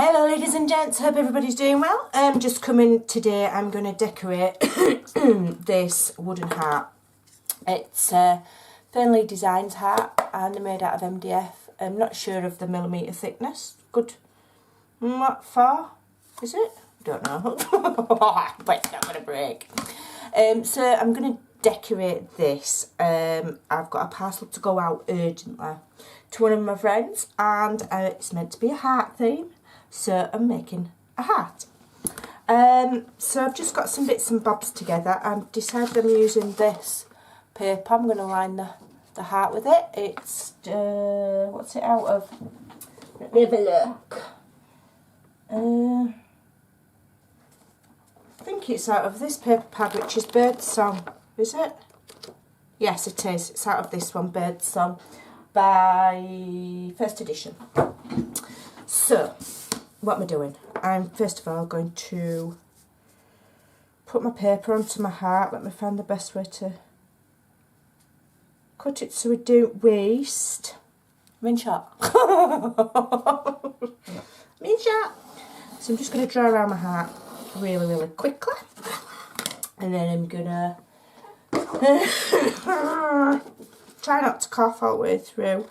Hello ladies and gents, hope everybody's doing well. Just coming today, I'm going to decorate this wooden heart. It's Fernli Designs heart and they're made out of MDF. I'm not sure of the millimetre thickness. Good. What for? Is it? Don't know. But it's not going to break. So I'm going to decorate this. I've got a parcel to go out urgently to one of my friends and it's meant to be a heart theme. So I'm making a heart. So I've just got some bits and bobs together and decided I'm using this paper. I'm going to line the heart with it. It's, what's it out of? Let me have a look. I think it's out of this paper pad, which is Birdsong. Is it? Yes, it is. It's out of this one, Birdsong, by first edition. So, what am I doing? I'm first of all going to put my paper onto my heart. Let me find the best way to cut it so we don't waste. I'm in shot. I'm in shot. So I'm just going to draw around my heart really, really quickly. And then I'm going to try not to cough all the way through.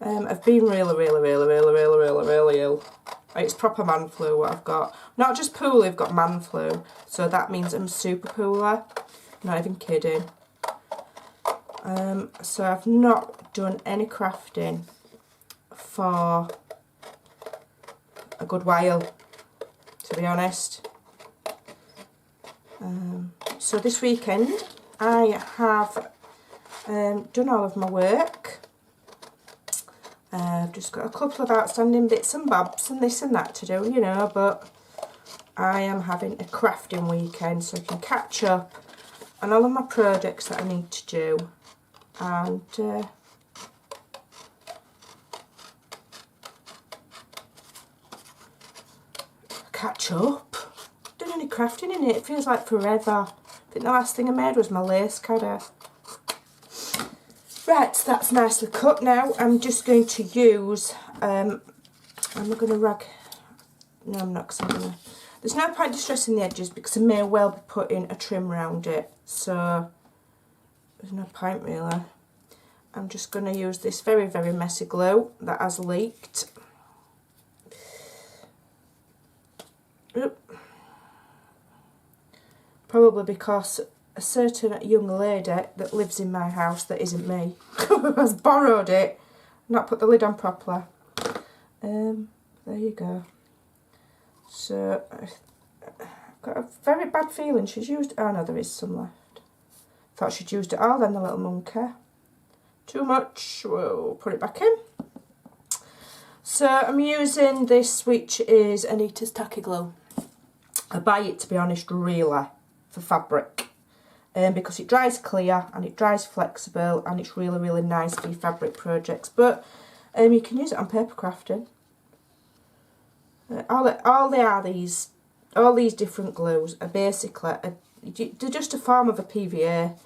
I've been really ill. It's proper man flu what I've got. Not just poorly, I've got man flu. So that means I'm super poorly. Not even kidding. So I've not done any crafting for a good while, to be honest. So this weekend I have done all of my work. I've just got a couple of outstanding bits and bobs and this and that to do, you know, but I am having a crafting weekend so I can catch up on all of my projects that I need to do and catch up. Done any crafting in it, it feels like forever. I think the last thing I made was my lace cutter. Right, so that's nicely cut now. I'm just going to use, I'm going to rag, no I'm not, because I'm going to, there's no point distressing the edges because I may well be putting a trim around it, so there's no point really. I'm just going to use this very messy glue that has leaked. Oop. Probably because a certain young lady that lives in my house that isn't me has borrowed it, not put the lid on properly. There you go. So I've got a very bad feeling she's used, oh no, there is some left. Thought she'd used it all then, the little monkey. Too much, we'll put it back in. So I'm using this, which is Anita's Tacky Glue. I buy it, to be honest, really for fabric. Because it dries clear and it dries flexible and it's really nice for your fabric projects. But you can use it on paper crafting. All these different glues are basically they're just a form of a PVA.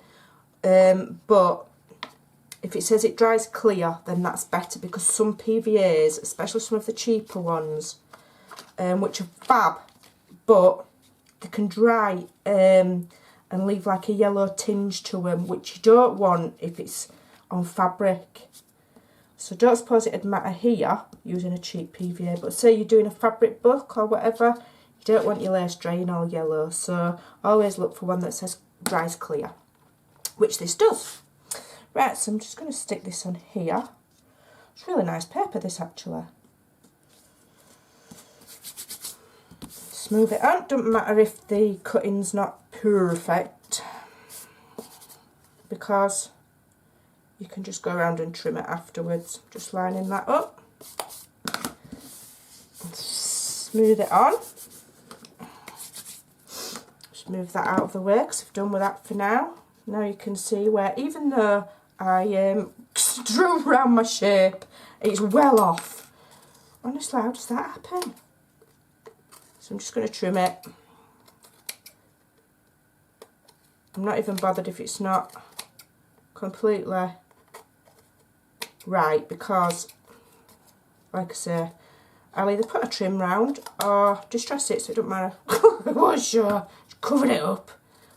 But if it says it dries clear, then that's better because some PVAs, especially some of the cheaper ones, which are fab, but they can dry and leave like a yellow tinge to them, which you don't want if it's on fabric. So don't suppose it'd matter here using a cheap PVA, but say you're doing a fabric book or whatever, you don't want your lace drying all yellow, so always look for one that says dries clear, which this does. Right, so I'm just going to stick this on here. It's really nice paper, this actually. Smooth it out. Doesn't matter if the cutting's not perfect because you can just go around and trim it afterwards. Just lining that up. Smooth it on. Just move that out of the way because I've done with that for now. Now you can see where, even though I drew around my shape, it's well off. Honestly, how does that happen? So I'm just going to trim it. I'm not even bothered if it's not completely right because, like I say, I'll either put a trim round or distress it, so it doesn't matter. I was sure. Cover it up.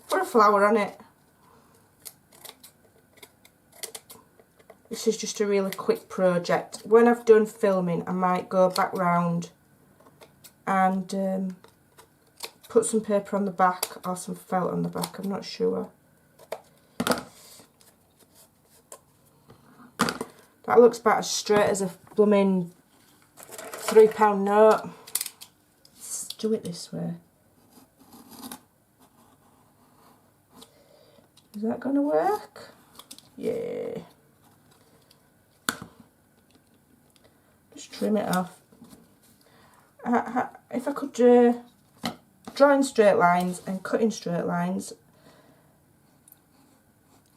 Put a flower on it. This is just a really quick project. When I've done filming, I might go back round and put some paper on the back or some felt on the back, I'm not sure. That looks about as straight as a blooming £3 note. Let's do it this way. Is that going to work? Yeah. Just trim it off. If I could draw in straight lines and cut in straight lines,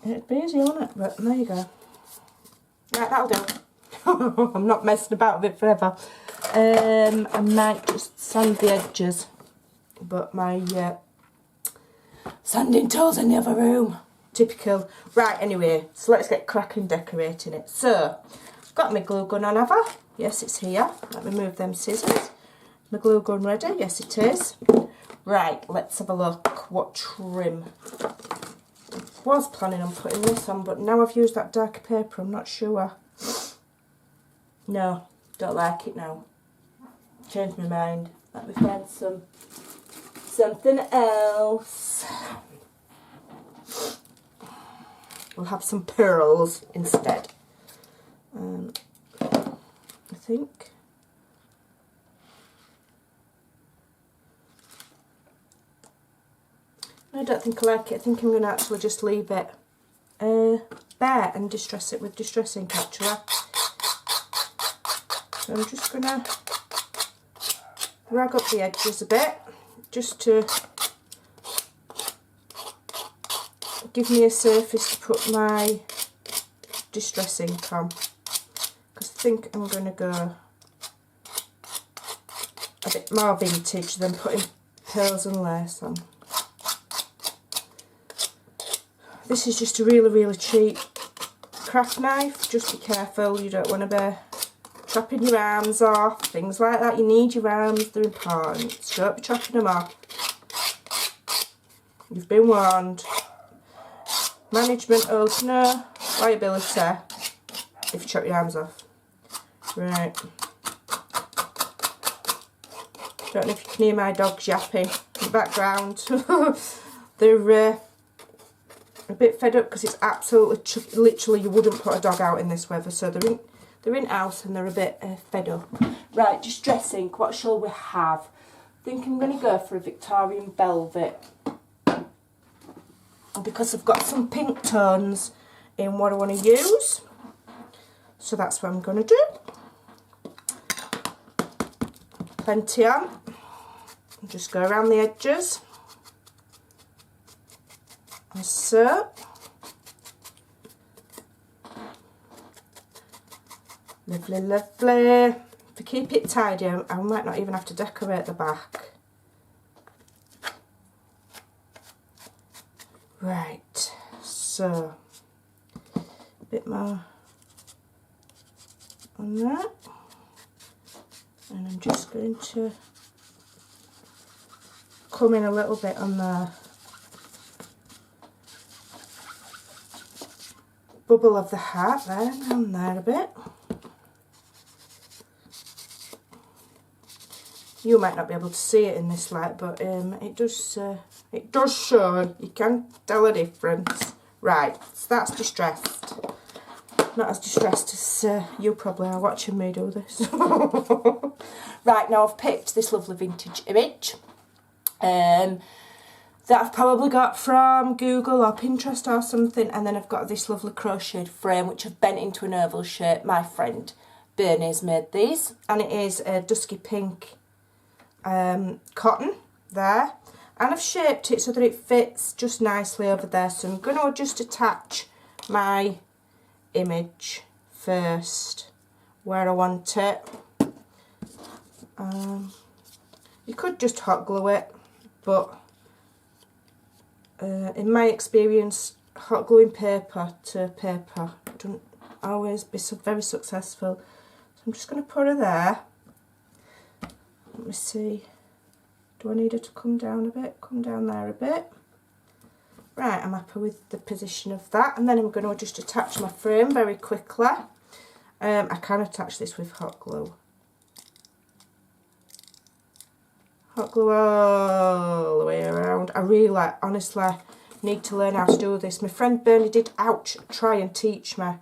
it'd be easy on it, but there you go. Right, that'll do. I'm not messing about with it forever. I might just sand the edges, but my sanding tool's in the other room. Typical. Right, anyway, so let's get cracking decorating it. So, I've got my glue gun on, have I? Yes, it's here. Let me move them scissors. My glue gun ready? Yes, it is. Right, let's have a look. What trim? I was planning on putting this on, but now I've used that darker paper, I'm not sure. No, don't like it now. Changed my mind. Let me find something else. We'll have some pearls instead. I think. I don't think I like it. I think I'm going to actually just leave it bare and distress it with distressing spatula. So I'm just going to rag up the edges a bit, just to give me a surface to put my distress ink on, because I think I'm going to go a bit more vintage than putting pearls and lace on. This is just a really cheap craft knife. Just be careful, you don't want to be chopping your arms off, things like that. You need your arms, they're important, so don't be chopping them off. You've been warned. Management owes no liability if you chop your arms off. Right. Don't know if you can hear my dogs yapping in the background. They're a bit fed up because it's absolutely, literally, you wouldn't put a dog out in this weather, so they're in house and they're a bit fed up. Right, distressing, what shall we have? I think I'm going to go for a Victorian velvet, because I've got some pink tones in what I want to use, so that's what I'm going to do. Plenty on, just go around the edges. So, lovely, lovely. To keep it tidy, I might not even have to decorate the back. Right, so a bit more on that, and I'm just going to come in a little bit on the bubble of the heart there, down there a bit. You might not be able to see it in this light, but it does show. You can tell a difference. Right, so that's distressed. Not as distressed as you probably are watching me do this. Right, now I've picked this lovely vintage image that I've probably got from Google or Pinterest or something, and then I've got this lovely crocheted frame which I've bent into an oval shape. My friend Bernie's made these, and it is a dusky pink cotton there, and I've shaped it so that it fits just nicely over there. So I'm going to just attach my image first where I want it. You could just hot glue it, but in my experience, hot gluing paper to paper doesn't always be so very successful. So I'm just going to put her there. Let me see. Do I need her to come down a bit? Come down there a bit. Right, I'm happy with the position of that. And then I'm going to just attach my frame very quickly. I can attach this with hot glue. Hot glue all the way around. I really, honestly, need to learn how to do this. My friend Bernie did, try and teach me.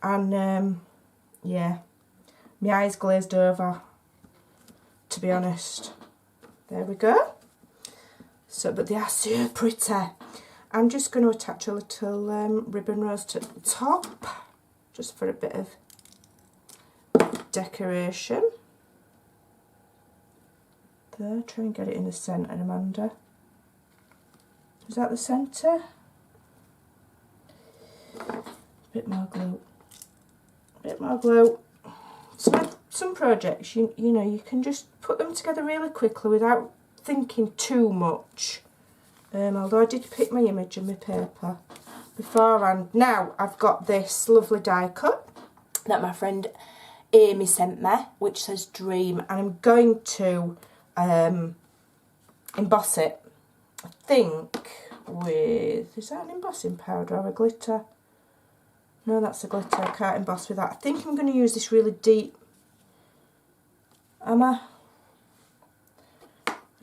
And, yeah, my eyes glazed over, to be honest. There we go. So, but they are so pretty. I'm just going to attach a little ribbon rose to the top, just for a bit of decoration. There, try and get it in the centre, Amanda. Is that the centre? Bit more glue. Bit more glue. Some projects, you know, you can just put them together really quickly without thinking too much. Although I did pick my image and my paper beforehand. Now I've got this lovely die cut that my friend Amy sent me, which says Dream, and I'm going to emboss it, I think, with, is that an embossing powder or a glitter? No, that's a glitter. I can't emboss with that. I think I'm going to use this really deep, am I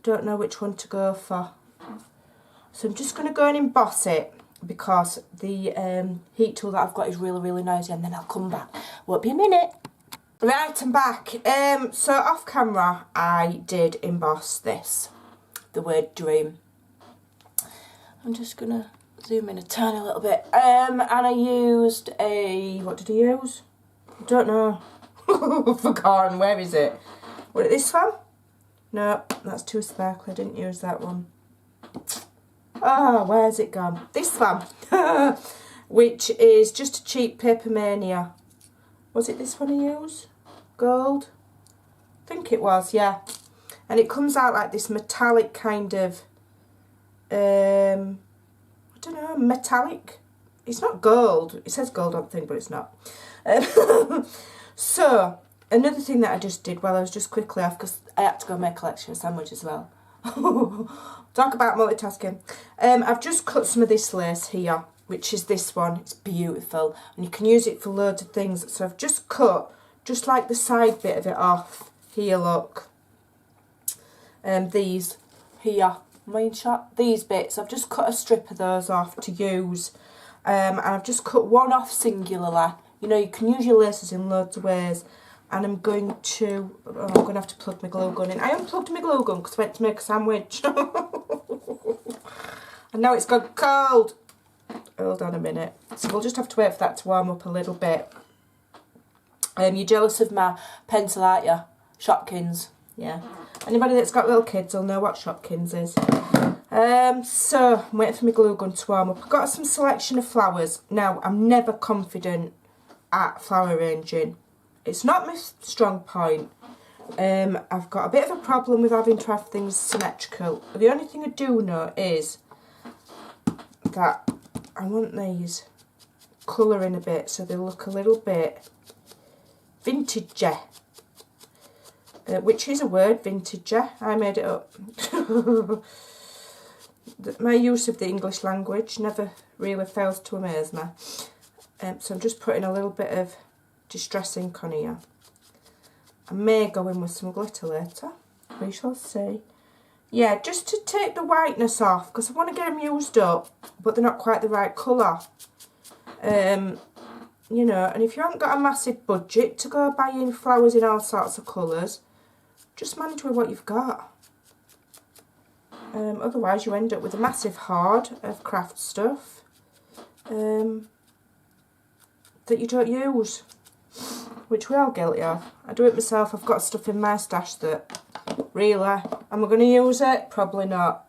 don't know which one to go for. So I'm just going to go and emboss it because the heat tool that I've got is really, really noisy, and then I'll come back. Won't be a minute. Right, I'm back. So off camera I did emboss this, the word Dream. I'm just going to zoom in a tiny little bit. And I used a, what did I use? I don't know. I've forgotten. Where is it? Was it this one? No, that's too sparkly. I didn't use that one. Oh, where's it gone? This one. Which is just a cheap Paper Mania. Was it this one I used? Gold? I think it was, yeah. And it comes out like this metallic kind of, I don't know, metallic. It's not gold. It says gold on the thing, but it's not. So, another thing that I just did while I was just quickly off, because I had to go make a collection of sandwiches as well. Talk about multitasking. I've just cut some of this lace here, which is this one. It's beautiful, and you can use it for loads of things. So I've just cut, just like the side bit of it off. Here, look. These here, main shot. These bits, I've just cut a strip of those off to use. And I've just cut one off singularly. You know, you can use your laces in loads of ways. And I'm going to, oh, I'm going to have to plug my glue gun in. I unplugged my glue gun because I went to make a sandwich. And now it's gone cold. Hold on a minute. So we'll just have to wait for that to warm up a little bit. You're jealous of my pencil, aren't you? Shopkins. Yeah. Anybody that's got little kids will know what Shopkins is. So I'm waiting for my glue gun to warm up. I've got some selection of flowers. Now, I'm never confident at flower arranging. It's not my strong point. I've got a bit of a problem with having to have things symmetrical. The only thing I do know is that I want these colouring a bit so they look a little bit vintagey. Which is a word, vintagey. I made it up. My use of the English language never really fails to amaze me. So I'm just putting a little bit of Distress ink on here. I may go in with some glitter later. We shall see. Yeah, just to take the whiteness off, because I want to get them used up, but they're not quite the right colour. You know, and if you haven't got a massive budget to go buying flowers in all sorts of colours, just manage with what you've got. Otherwise you end up with a massive hoard of craft stuff that you don't use, which we're all guilty of. I do it myself. I've got stuff in my stash that, really, am I going to use it? Probably not.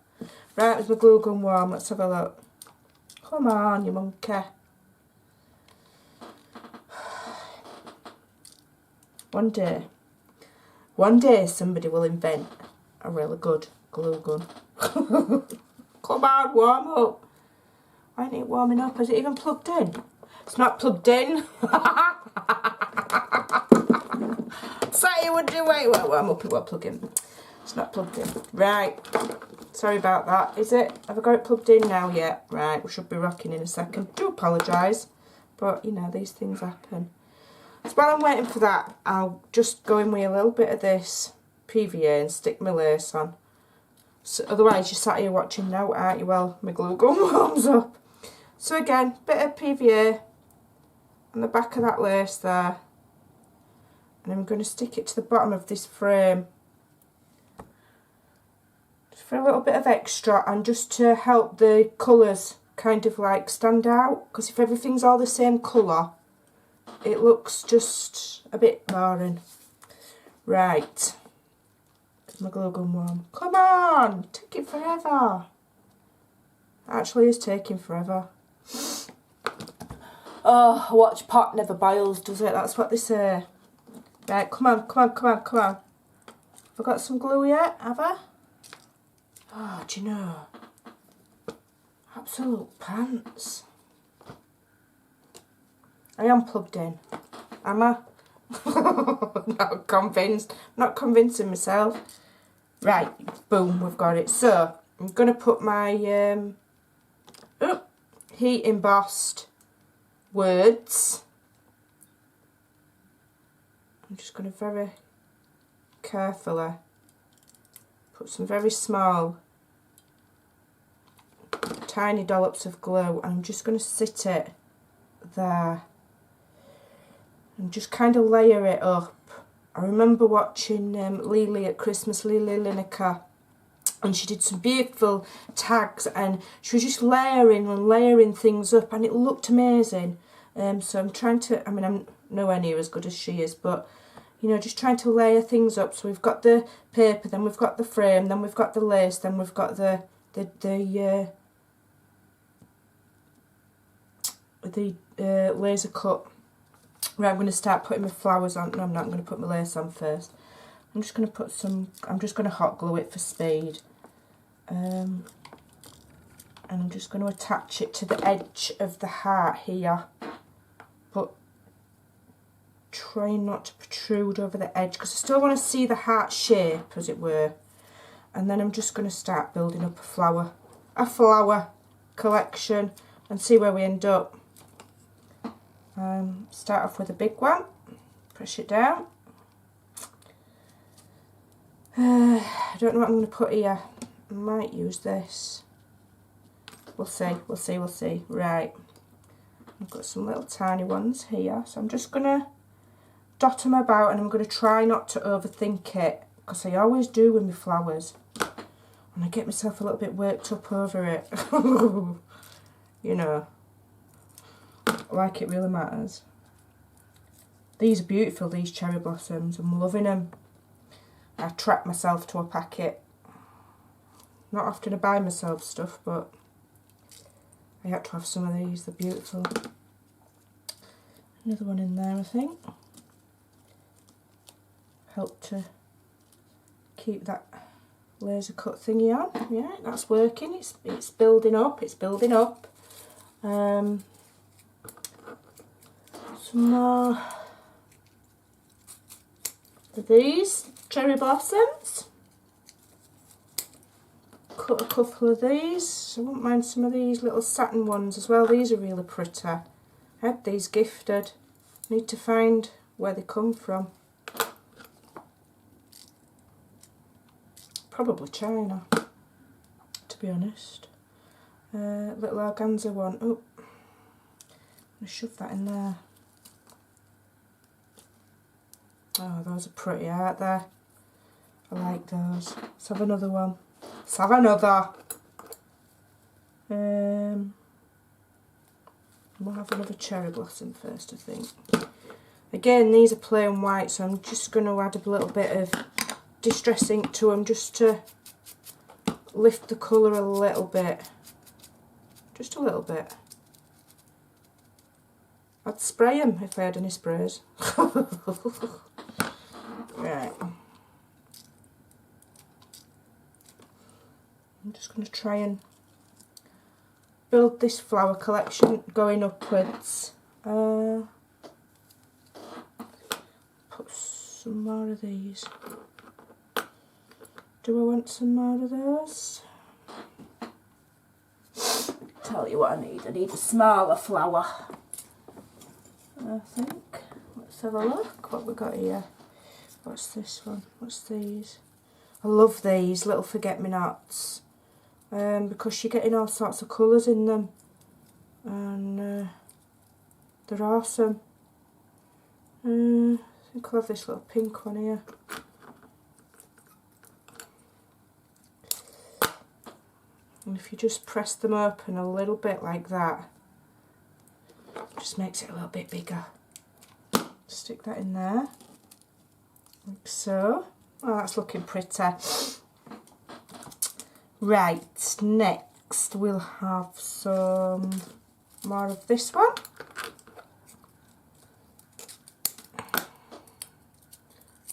Right, with my glue gun warm, let's have a look. Come on, you monkey. One day somebody will invent a really good glue gun. Come on, warm up. Why ain't it warming up? Is it even plugged in? It's not plugged in. Say you would do wait, I'm up, well, plug in. It's not plugged in. Right. Sorry about that. Is it? Have I got it plugged in now yet? Right, we should be rocking in a second. Do apologise. But, you know, these things happen. So while I'm waiting for that, I'll just go in with a little bit of this PVA and stick my lace on. So otherwise you're sat here watching now, aren't you? Well, my glue gun warms up. So again, bit of PVA on the back of that lace there. And I'm going to stick it to the bottom of this frame. Just for a little bit of extra and just to help the colours kind of like stand out. Because if everything's all the same colour, it looks just a bit boring. Right. My glue gun warm. Come on! Take it forever. Actually, it's taking forever. Oh, a watch pot never boils, does it? That's what they say. Right, come on, come on, come on, come on. Have I got some glue yet? Have I? Oh, do you know? Absolute pants. I am plugged in. Am I? Not convinced. Not convincing myself. Right, boom, we've got it. So, I'm going to put my heat embossed words. I'm just going to very carefully put some very small, tiny dollops of glue. I'm just going to sit it there and just kind of layer it up. I remember watching Lily at Christmas, Lily Lineker, and she did some beautiful tags and she was just layering and layering things up and it looked amazing. So I'm trying to, I mean, I'm nowhere near as good as she is, but you know, just trying to layer things up. So we've got the paper, then we've got the frame, then we've got the lace, then we've got the laser cut. Right, I'm going to start putting my flowers on. No, I'm not. I'm going to put my lace on first. I'm just going to put some, I'm just going to hot glue it for speed. And I'm just going to attach it to the edge of the heart here. But trying not to protrude over the edge because I still want to see the heart shape, as it were. And then I'm just going to start building up a flower collection and see where we end up. Start off with a big one, push it down. I don't know what I'm going to put here. I might use this. We'll see, we'll see, we'll see. Right, I've got some little tiny ones here, so I'm just going to dot them about and I'm going to try not to overthink it because I always do with my flowers and I get myself a little bit worked up over it. You know, like it really matters. These are beautiful, these cherry blossoms. I'm loving them. I trapped myself to a packet. Not often I buy myself stuff, but I had to have some of these. They're beautiful. Another one in there, I think. Help to keep that laser cut thingy on. Yeah, that's working. It's building up. It's building up. Some more of these cherry blossoms. Cut a couple of these. I wouldn't mind some of these little satin ones as well. These are really pretty. I had these gifted. Need to find where they come from. Probably China, to be honest. Little organza one. Oh, I'm going to shove that in there. Oh, those are pretty, aren't they? I like those. Let's have another one. Let's have another. We'll have another cherry blossom first, I think. Again, these are plain white, so I'm just going to add a little bit of distress ink to them just to lift the colour a little bit. Just a little bit. I'd spray them if I had any sprays. Right. I'm just going to try and build this flower collection going upwards. Put some more of these? Do I want some more of those? Tell you what I need a smaller flower, I think. Let's have a look what we got here. What's this one? What's these? I love these little forget-me-nots because you're getting all sorts of colours in them, and they're awesome. I think I'll have this little pink one here. And if you just press them open a little bit like that, it just makes it a little bit bigger. Stick that in there, like so. Oh, that's looking pretty. Right, next we'll have some more of this one.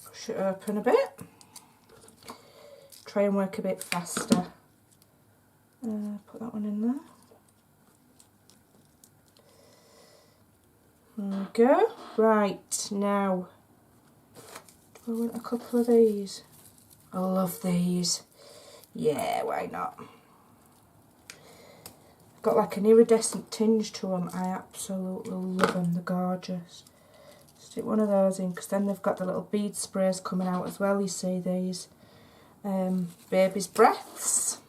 Push it open a bit. Try and work a bit faster. Put that one in there. There we go. Right, now, do I want a couple of these? I love these. Yeah, why not? Got like an iridescent tinge to them. I absolutely love them. They're gorgeous. Stick one of those in, because then they've got the little bead sprays coming out as well. You see these baby's breaths.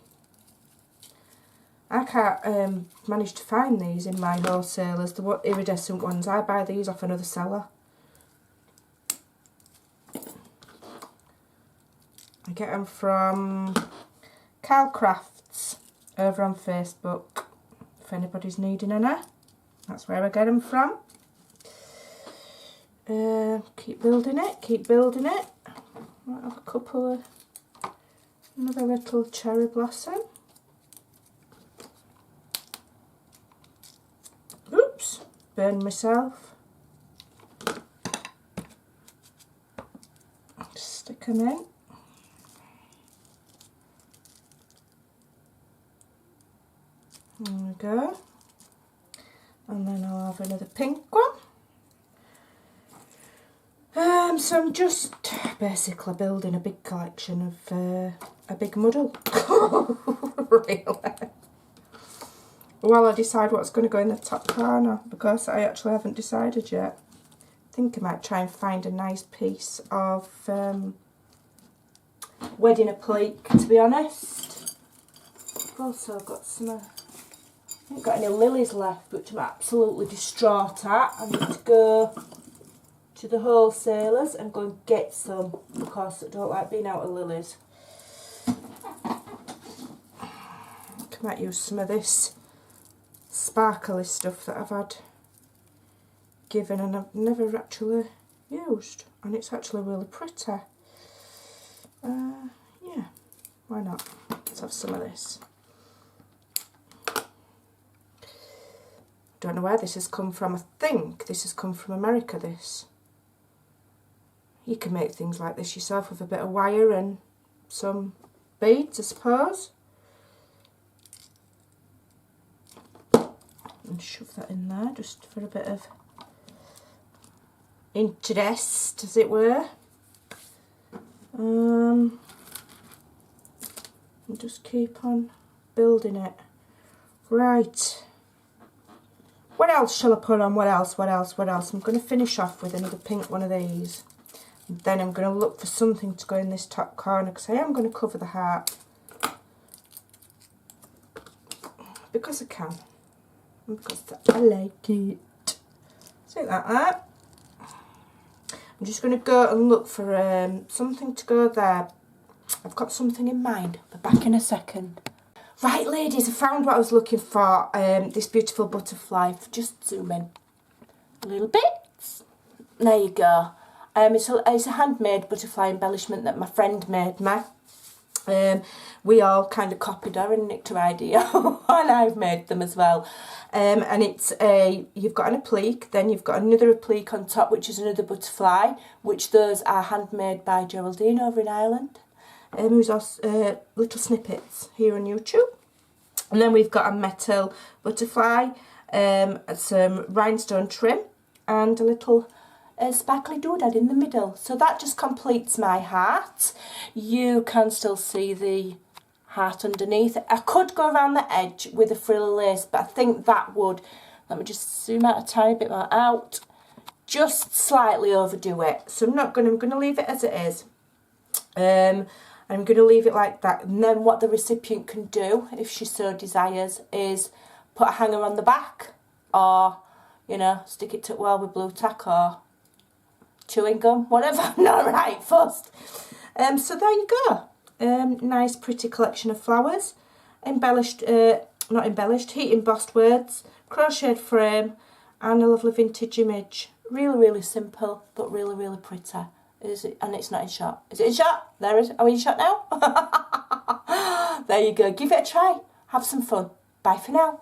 I can't manage to find these in my wholesalers, the iridescent ones. I buy these off another seller. I get them from Carl Crafts over on Facebook, if anybody's needing any. That's where I get them from. Keep building it, keep building it. Might have a couple of, another little cherry blossom. Oops, burned myself. Stick them in. There we go. And then I'll have another pink one. So I'm just basically building a big collection of a big muddle. Really. While I decide what's going to go in the top corner, because I actually haven't decided yet. I think I might try and find a nice piece of wedding applique, to be honest. I've also got some, I haven't got any lilies left, which I'm absolutely distraught at. I need to go to the wholesalers and go and get some, because I don't like being out of lilies. I might use some of this sparkly stuff that I've had given and I've never actually used, and it's actually really pretty. Yeah, why not? Let's have some of this. Don't know where this has come from. I think this has come from America, this. You can make things like this yourself with a bit of wire and some beads, I suppose. And shove that in there just for a bit of interest, as it were. And just keep on building it. Right. What else shall I put on? What else? I'm going to finish off with another pink one of these. And then I'm going to look for something to go in this top corner, because I am going to cover the heart. Because I can. And because I like it. See like that. I'm just going to go and look for something to go there. I've got something in mind. I'll be back in a second. Right, ladies, I found what I was looking for. This beautiful butterfly. Just zoom in a little bit. There you go. It's a handmade butterfly embellishment that my friend made me. We all kind of copied her and nicked her idea, and I've made them as well. And it's you've got an applique, then you've got another applique on top, which is another butterfly, which those are handmade by Geraldine over in Ireland. Who's little snippets here on YouTube. And then we've got a metal butterfly, some rhinestone trim, and a little a sparkly doodad in the middle. So that just completes my heart. You can still see the heart underneath. I could go around the edge with a frilly lace, but I think that would, let me just zoom out a tiny bit more out, just slightly overdo it. So I'm going to leave it as it is. I'm going to leave it like that, and then what the recipient can do, if she so desires, is put a hanger on the back, or, you know, stick it to well with blue tack or chewing gum, whatever. I'm not right fussed. So there you go. Nice pretty collection of flowers, embellished, not embellished, heat embossed words, crocheted frame, and a lovely vintage image. Really, really simple, but really, really pretty. Is it? And it's not in shot. Is it in shot? There is. Are we in shot now? There you go. Give it a try. Have some fun. Bye for now.